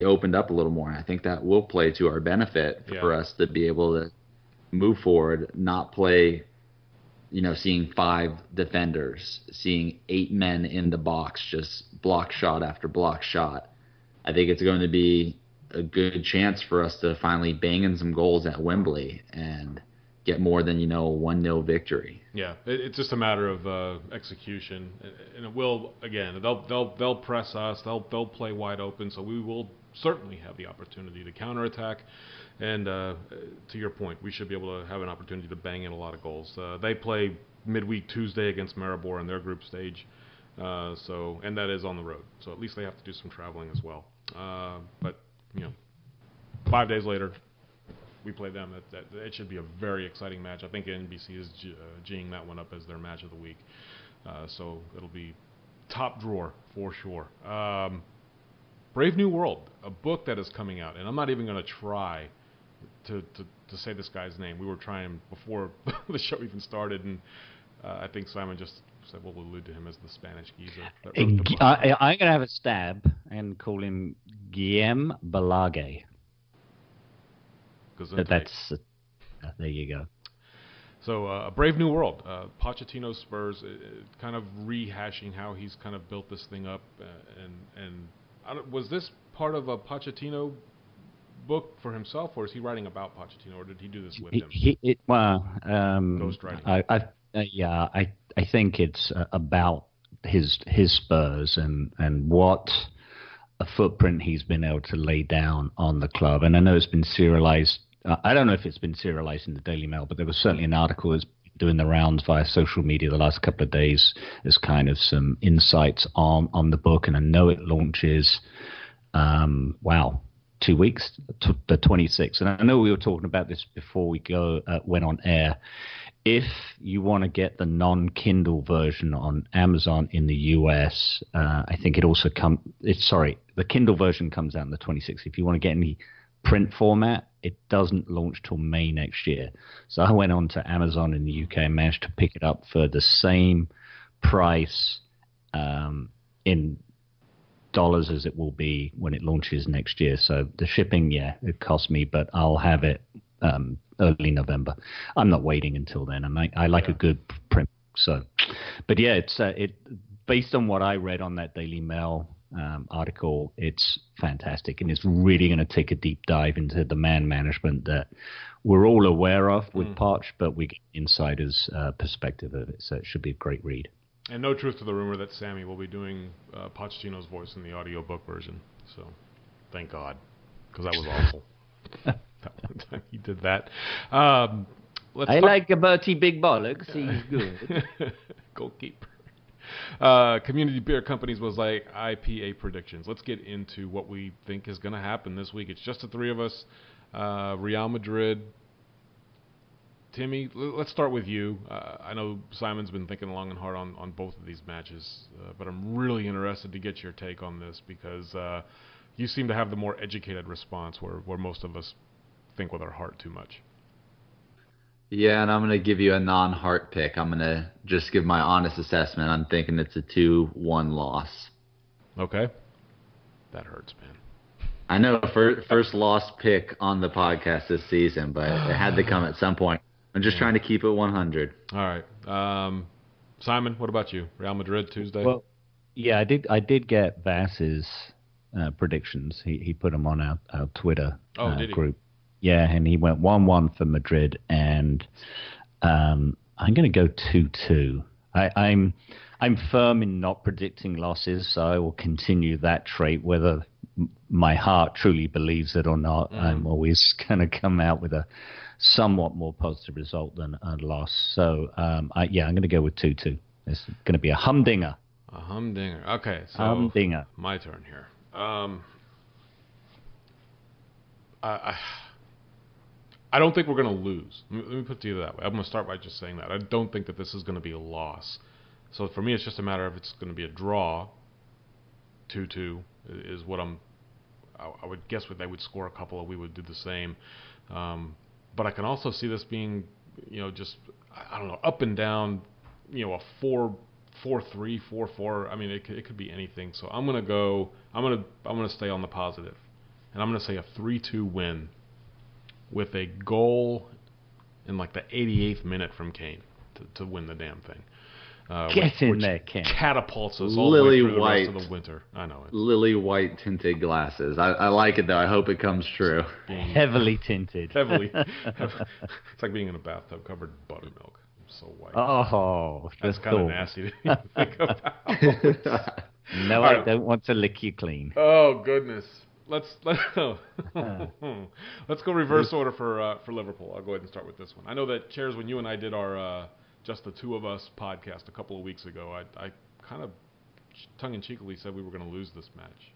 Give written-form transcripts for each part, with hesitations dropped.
opened up a little more. And I think that will play to our benefit Yeah. for us to be able to move forward, not play, seeing five defenders, seeing eight men in the box, just block shot after block shot. I think it's going to be a good chance for us to finally bang in some goals at Wembley and get more than, a 1-0 victory. Yeah, it's just a matter of execution, and it will again. They'll press us. They'll play wide open, so we will certainly have the opportunity to counterattack. And to your point, we should be able to have an opportunity to bang in a lot of goals. They play midweek Tuesday against Maribor in their group stage, and that is on the road. So at least they have to do some traveling as well. But you know, 5 days later, we play them. It should be a very exciting match. I think NBC is geeing that one up as their match of the week. So it'll be top drawer for sure. Brave New World, a book that is coming out, and I'm not even going to try to say this guy's name. We were trying before the show even started, and I think Simon just said we'll allude to him as the Spanish geezer that wrote the book. I'm going to have a stab and call him Guillem Balage. That's there you go. So a Brave New World, Pochettino Spurs, kind of rehashing how he's kind of built this thing up, and was this part of a Pochettino book for himself, or is he writing about Pochettino, or did he do this with him? Ghostwriting. I think it's about his Spurs and what a footprint he's been able to lay down on the club. And I know it's been serialized. I don't know if it's been serialized in the Daily Mail, but there was certainly an article that's doing the rounds via social media the last couple of days as kind of some insights on the book. And I know it launches, 2 weeks, the 26th. And I know we were talking about this before we went on air. If you want to get the non-Kindle version on Amazon in the US, I think the Kindle version comes out on the 26th. If you want to get any print format, it doesn't launch till May next year. So I went on to Amazon in the UK and managed to pick it up for the same price in dollars as it will be when it launches next year. So the shipping, it cost me, but I'll have it early November. I'm not waiting until then. I like a good print. So, but it's based on what I read on that Daily Mail article, it's fantastic, and it's really going to take a deep dive into the man management that we're all aware of with Poch, but we get insider's perspective of it. So it should be a great read. And no truth to the rumor that Sammy will be doing Pochettino's voice in the audiobook version. So thank God, because that was awful. That one time he did that. Like a Bertie Big Bollocks. He's good. Goalkeeper. Community Beer Companies was like IPA predictions. Let's get into what we think is going to happen this week. It's just the three of us. Real Madrid. Timmy, let's start with you. I know Simon's been thinking long and hard on both of these matches, but I'm really interested to get your take on this because you seem to have the more educated response where most of us think with our heart too much. Yeah, and I'm going to give you a non-heart pick. I'm going to just give my honest assessment. I'm thinking it's a 2-1 loss. Okay. That hurts, man. I know, first lost pick on the podcast this season, but it had to come at some point. I'm just trying to keep it 100. All right. Simon, what about you? Real Madrid Tuesday? Well, yeah, I did get Vass's predictions. He put them on our Twitter group. Yeah, and he went 1-1 for Madrid, and I'm going to go 2-2. I'm firm in not predicting losses, so I will continue that trait, whether my heart truly believes it or not. I'm always going to come out with a somewhat more positive result than a loss. So, I'm going to go with 2-2. It's going to be a humdinger. A humdinger. Okay, so humdinger. My turn here. I don't think we're going to lose. Let me put it to you that way. I'm going to start by just saying that. I don't think that this is going to be a loss. So for me, it's just a matter of it's going to be a draw. 2-2 is what I would guess they would score a couple, and we would do the same. But I can also see this being, just, I don't know, up and down, a 4-3, 4-4. I mean, it could be anything. So I'm going to stay on the positive. and I'm going to say a 3-2 win with a goal in like the 88th minute from Kane to win the damn thing. Get in there, Kane. Catapults us all the way through the rest of the winter. I know it. Lily white tinted glasses. I like it though. I hope it comes true. Heavily tinted. Heavily. It's like being in a bathtub covered in buttermilk. So white. Oh, that's kind of nasty to think about. No, I don't want to lick you clean. Oh goodness. Let's go reverse order for Liverpool. I'll go ahead and start with this one. I know that, Chairs, when you and I did our Just the Two of Us podcast a couple of weeks ago, I kind of tongue-in-cheekily said we were going to lose this match.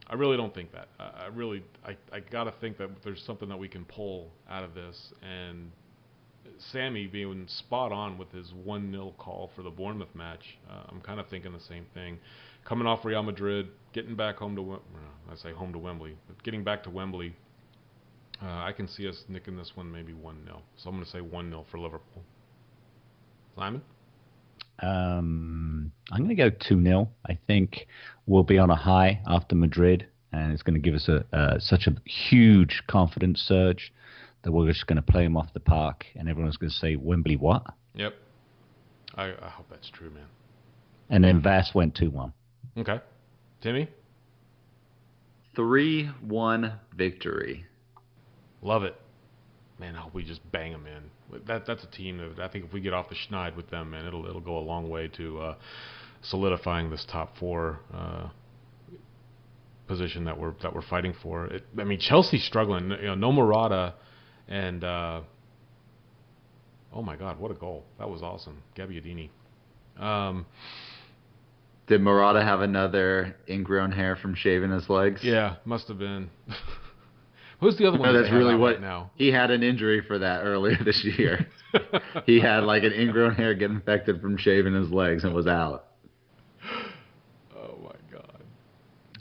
I really don't think that. I got to think that there's something that we can pull out of this. And Sammy being spot on with his 1-0 call for the Bournemouth match, I'm kind of thinking the same thing. Coming off Real Madrid, getting back home to I say home to Wembley, but getting back to Wembley, I can see us nicking this one maybe 1-0. So I'm going to say 1-0 for Liverpool. Simon? I'm going to go 2-0. I think we'll be on a high after Madrid, and it's going to give us such a huge confidence surge that we're just going to play them off the park, and everyone's going to say, Wembley what? Yep. I hope that's true, man. And then Vass went 2-1. Okay. Timmy? 3-1 victory. Love it. Man, I hope we just bang them in. That's a team that I think if we get off the schneid with them, man, it'll go a long way to solidifying this top 4 position that we're fighting for. Chelsea's struggling. No Morata, and oh my God, what a goal! That was awesome, Gabbiadini. Did Morata have another ingrown hair from shaving his legs? Yeah, must have been. Who's the other one? That's really what right now. He had an injury for that earlier this year. He had like an ingrown hair get infected from shaving his legs and was out. Oh my God.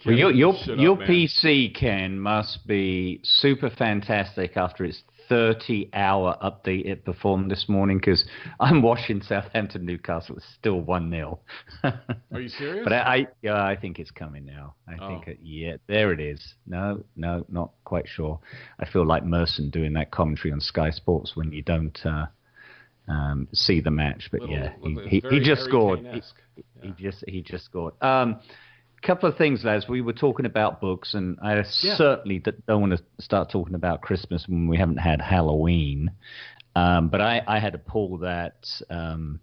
Well, your PC, Ken, must be super fantastic after its 30-hour update it performed this morning, because I'm watching Southampton Newcastle. It's still 1-0. Are you serious? But I think it's coming now. I think there it is. No, not quite sure. I feel like Merson doing that commentary on Sky Sports when you don't see the match. But he just scored. He just scored. Couple of things, lads. We were talking about books, and I certainly don't want to start talking about Christmas when we haven't had Halloween. But I had to pull that. I've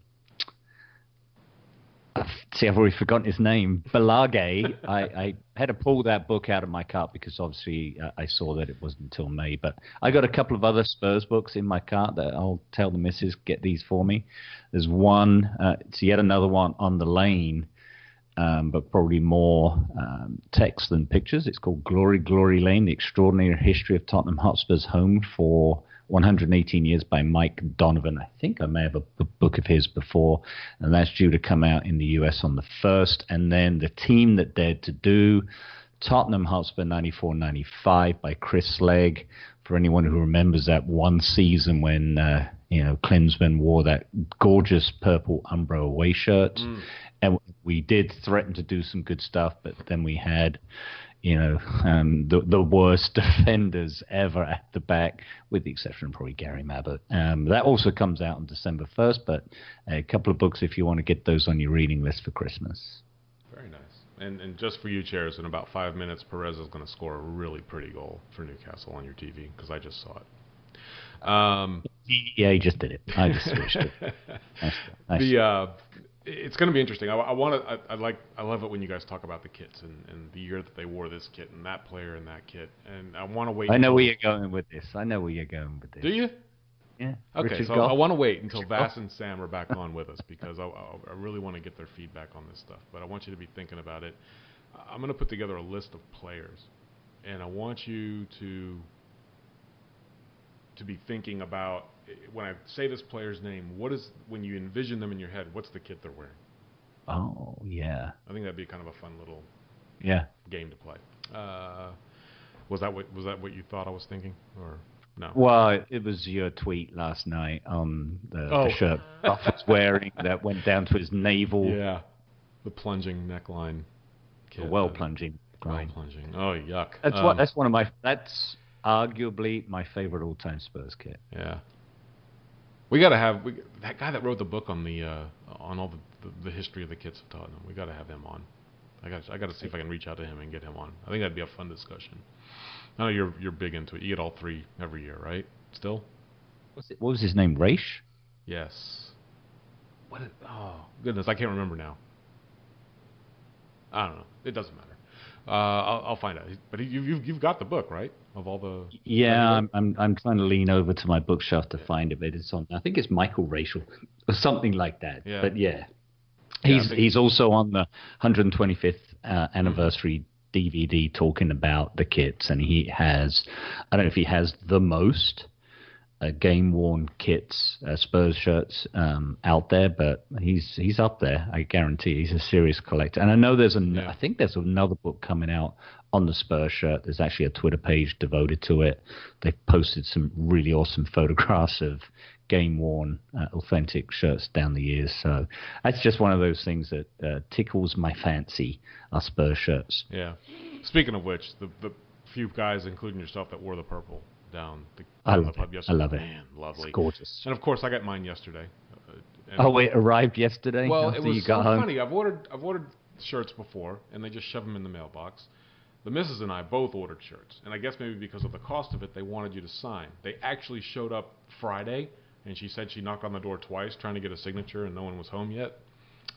already forgotten his name. Balage. I had to pull that book out of my cart because obviously I saw that it wasn't until May. But I got a couple of other Spurs books in my cart that I'll tell the missus, get these for me. There's one. It's yet another one on the lane. But probably more text than pictures. It's called Glory, Glory Lane, The Extraordinary History of Tottenham Hotspur's Home for 118 Years by Mike Donovan. I think I may have a book of his before, and that's due to come out in the US on the 1st. And then The Team That Dared to Do, Tottenham Hotspur 94-95 by Chris Legg. For anyone who remembers that one season when Klinsmann wore that gorgeous purple Umbro away shirt. And we did threaten to do some good stuff, but then we had, the worst defenders ever at the back, with the exception of probably Gary Mabbutt. That also comes out on December 1st, but a couple of books if you want to get those on your reading list for Christmas. Very nice. And just for you, Chairs, in about 5 minutes, Perez is going to score a really pretty goal for Newcastle on your TV, because I just saw it. Yeah, he just did it. I just switched it. Nice. It's going to be interesting. I love it when you guys talk about the kits and the year that they wore this kit and that player and that kit. And I want to wait. I know where you're going with this. Do you? Yeah. Okay, Richard so Goff. I want to wait until Vass and Sam are back on with us, because I really want to get their feedback on this stuff. But I want you to be thinking about it. I'm going to put together a list of players, and I want you to be thinking about, when I say this player's name, when you envision them in your head, what's the kit they're wearing? Oh, yeah. I think that'd be kind of a fun little game to play. Was that what you thought I was thinking, or no? Well, it was your tweet last night on the shirt Buff was wearing that went down to his navel. Yeah, the plunging neckline kit. Well plunging. crying. plunging. Oh, yuck. That's one of my. That's arguably my favorite all-time Spurs kit. Yeah. We got to have that guy that wrote the book on the on all the history of the kits of Tottenham. We got to have him on. I got to see if I can reach out to him and get him on. I think that'd be a fun discussion. I know you're big into it. You get all three every year, right? Still? What was his name? Raish? Yes. Oh goodness, I can't remember now. I don't know. It doesn't matter. I'll find out. But you've got the book, right? Of all the. Yeah, I'm trying to lean over to my bookshelf to find it, but it's on. I think it's Michael Rachel or something like that. Yeah. But yeah, he's also on the 125th anniversary DVD talking about the kits, and he has. I don't know if he has the most game-worn kits, Spurs shirts out there, but he's up there. I guarantee he's a serious collector. And I know I think there's another book coming out on the Spurs shirt. There's actually a Twitter page devoted to it. They've posted some really awesome photographs of game-worn, authentic shirts down the years. So that's just one of those things that tickles my fancy, are Spurs shirts. Yeah. Speaking of which, the few guys, including yourself, that wore the purple down the pub yesterday. I love it. Man, lovely. It's gorgeous. And of course, I got mine yesterday. It arrived yesterday. Well, it was you got home? funny. I've ordered shirts before, and they just shove them in the mailbox. The missus and I both ordered shirts, and I guess maybe because of the cost of it, they wanted you to sign. They actually showed up Friday, and she said she knocked on the door twice trying to get a signature, and no one was home yet.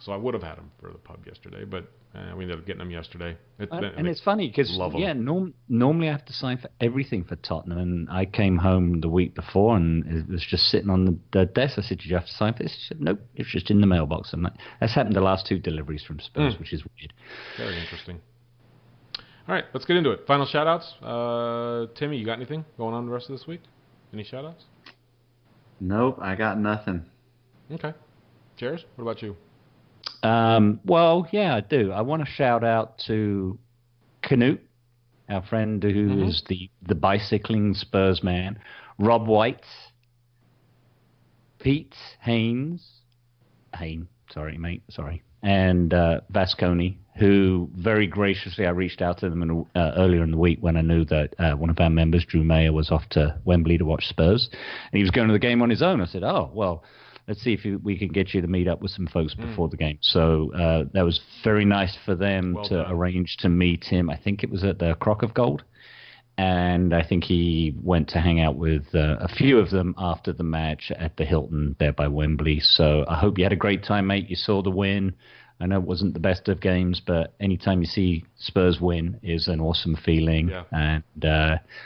So I would have had them for the pub yesterday, but we ended up getting them yesterday. It's funny because normally I have to sign for everything for Tottenham, and I came home the week before and it was just sitting on the desk. I said, "Did you have to sign for this?" She said, "Nope, it's just in the mailbox." I'm like, that's happened the last 2 deliveries from Spurs, which is weird. Very interesting. All right, let's get into it. Final shout-outs. Timmy, you got anything going on the rest of this week? Any shout-outs? Nope, I got nothing. Okay. Cherries, what about you? Well, yeah, I do. I want to shout out to Canute, our friend who is the bicycling Spurs man, Rob White, Pete Hayne, sorry, and Vasconi, who very graciously, I reached out to them earlier in the week when I knew that one of our members, Drew Mayer, was off to Wembley to watch Spurs, and he was going to the game on his own. I said, "Oh, well, let's see if we can get you to meet up with some folks before the game." So that was very nice for them to arrange to meet him. I think it was at the Crock of Gold. And I think he went to hang out with a few of them after the match at the Hilton there by Wembley. So I hope you had a great time, mate. You saw the win. I know it wasn't the best of games, but anytime you see Spurs win is an awesome feeling. Yeah. And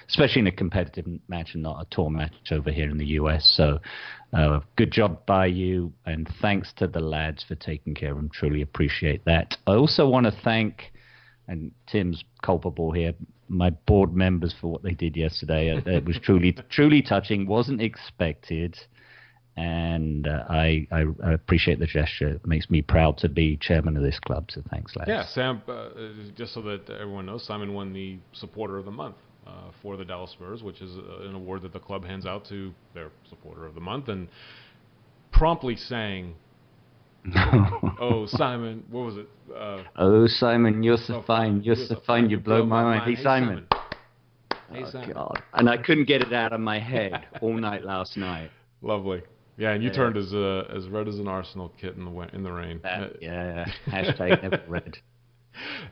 especially in a competitive match and not a tour match over here in the US. So good job by you, and thanks to the lads for taking care of them. Truly appreciate that. I also want to thank, and Tim's culpable here, my board members for what they did yesterday. It was truly touching. Wasn't expected. And I appreciate the gesture. It makes me proud to be chairman of this club. So thanks, lads. Yeah, Sam, just so that everyone knows, Simon won the Supporter of the Month for the Dallas Spurs, which is an award that the club hands out to their Supporter of the Month, and promptly sang, "Oh, Simon," what was it? "Oh, Simon, you're so fine. You're so fine. You blow my mind." Hey, Simon. Hey, Simon. God. And I couldn't get it out of my head all night last night. Lovely. Yeah, and you turned as red as an Arsenal kit in the rain. Hashtag never red.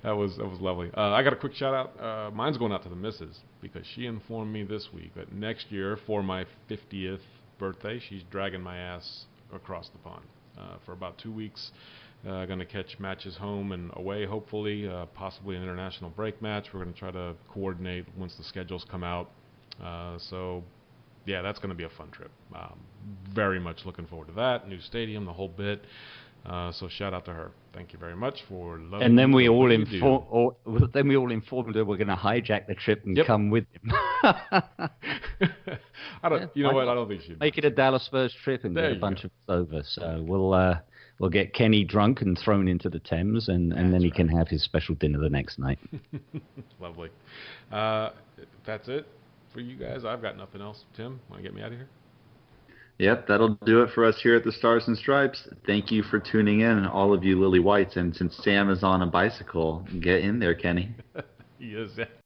That was lovely. I got a quick shout out. Mine's going out to the missus because she informed me this week that next year for my 50th birthday, she's dragging my ass across the pond for about 2 weeks. Going to catch matches home and away, hopefully, possibly an international break match. We're going to try to coordinate once the schedules come out. So, yeah, that's going to be a fun trip. Very much looking forward to that. New stadium, the whole bit. So shout out to her. Thank you very much for loving. And then we all informed her we're going to hijack the trip and come with him. You know what? I don't think she'd make it a Dallas Spurs trip and get a bunch of us over. So we'll get Kenny drunk and thrown into the Thames, and then he can have his special dinner the next night. Lovely. That's it for you guys. I've got nothing else. Tim, want to get me out of here? Yep, that'll do it for us here at the Stars and Stripes. Thank you for tuning in, all of you Lily Whites. And since Sam is on a bicycle, get in there, Kenny. He is, yeah.